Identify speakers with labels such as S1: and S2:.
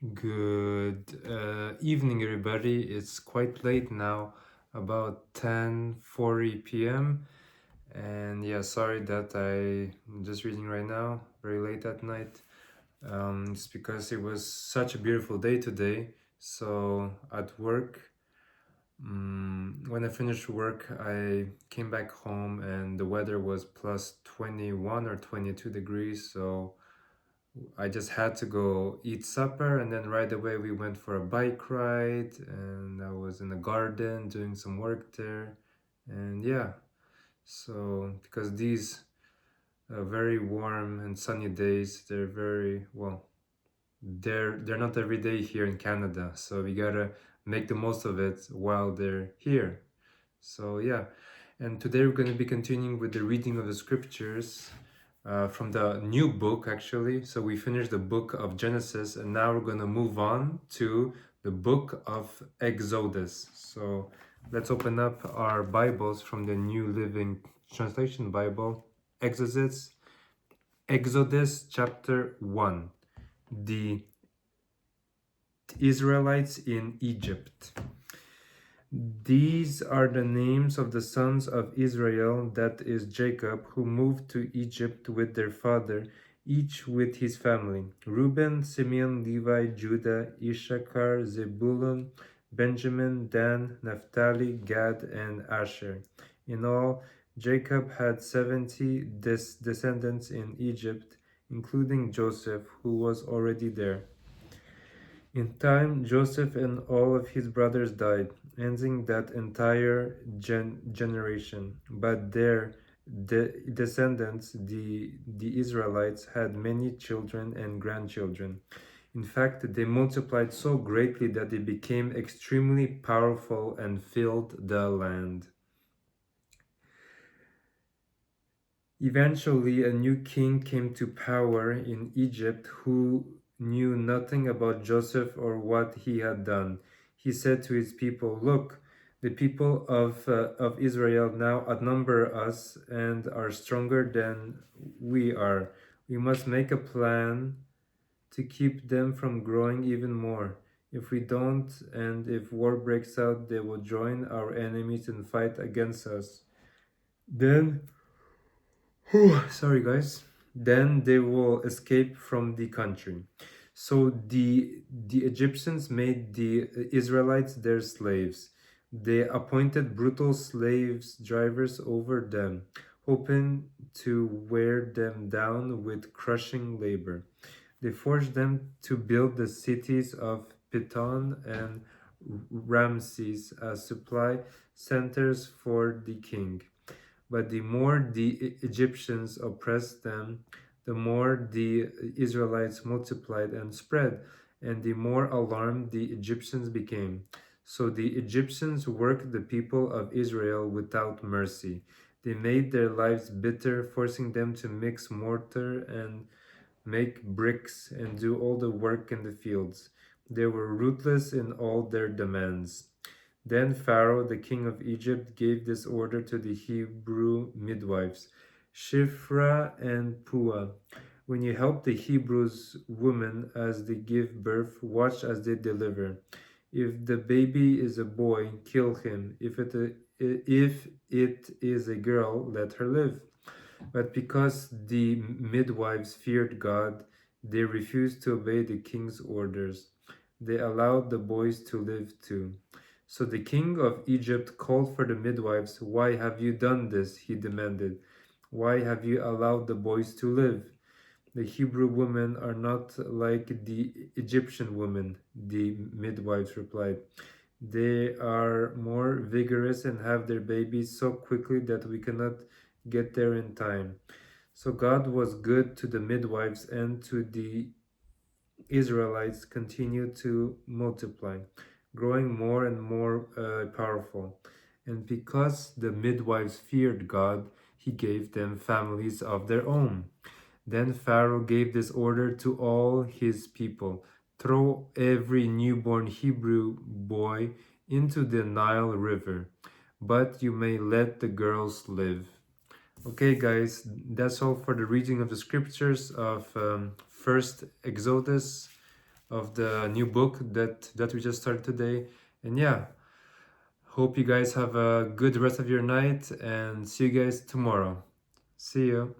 S1: Good evening, everybody. It's quite late now, about 10:40 p.m. And yeah, sorry that I'm just reading right now, very late at night. It's because it was such a beautiful day today. So at work, when I finished work, I came back home and the weather was plus 21 or 22 degrees. So I just had to go eat supper, and then right away we went for a bike ride, and I was in the garden doing some work there. And yeah, so because these very warm and sunny days, they're very well, they're not every day here in Canada, so we gotta make the most of it while they're here. So yeah, and today we're going to be continuing with the reading of the scriptures from the new book, actually. So we finished the book of Genesis, and now we're going to move on to the book of Exodus. So let's open up our Bibles from the New Living Translation Bible. Exodus chapter 1. The Israelites in Egypt. These are the names of the sons of Israel, that is Jacob, who moved to Egypt with their father, each with his family: Reuben, Simeon, Levi, Judah, Issachar, Zebulun, Benjamin, Dan, Naphtali, Gad, and Asher. In all, Jacob had 70 descendants in Egypt, including Joseph, who was already there. In time, Joseph and all of his brothers died, ending that entire generation. But their descendants, the Israelites, had many children and grandchildren. In fact, they multiplied so greatly that they became extremely powerful and filled the land. Eventually, a new king came to power in Egypt who knew nothing about Joseph or what he had done. He said to his people, "Look, the people of Israel now outnumber us and are stronger than we are. We must make a plan to keep them from growing even more. If we don't, and if war breaks out, they will join our enemies and fight against us. Then Sorry, guys. Then they will escape from the country." So the Egyptians made the Israelites their slaves. They appointed brutal slaves drivers over them, hoping to wear them down with crushing labor. They forced them to build the cities of Pithom and Ramses as supply centers for the king. But the more the Egyptians oppressed them, the more the Israelites multiplied and spread, and the more alarmed the Egyptians became. So the Egyptians worked the people of Israel without mercy. They made their lives bitter, forcing them to mix mortar and make bricks and do all the work in the fields. They were ruthless in all their demands. Then Pharaoh, the king of Egypt, gave this order to the Hebrew midwives: Shiphrah and Puah, when you help the Hebrews women as they give birth, watch as they deliver. If the baby is a boy, kill him. If it is a girl, let her live. But because the midwives feared God, they refused to obey the king's orders. They allowed the boys to live too. So the king of Egypt called for the midwives. "Why have you done this?" he demanded. "Why have you allowed the boys to live?" "The Hebrew women are not like the Egyptian women," the midwives replied. "They are more vigorous and have their babies so quickly that we cannot get there in time." So God was good to the midwives, and to the Israelites continued to multiply, growing more and more powerful. And because the midwives feared God, he gave them families of their own. Then Pharaoh gave this order to all his people: "Throw every newborn Hebrew boy into the Nile River, but you may let the girls live." Okay, guys, that's all for the reading of the scriptures of First Exodus. of the new book that we just started today. And yeah, hope you guys have a good rest of your night and see you guys tomorrow. See you.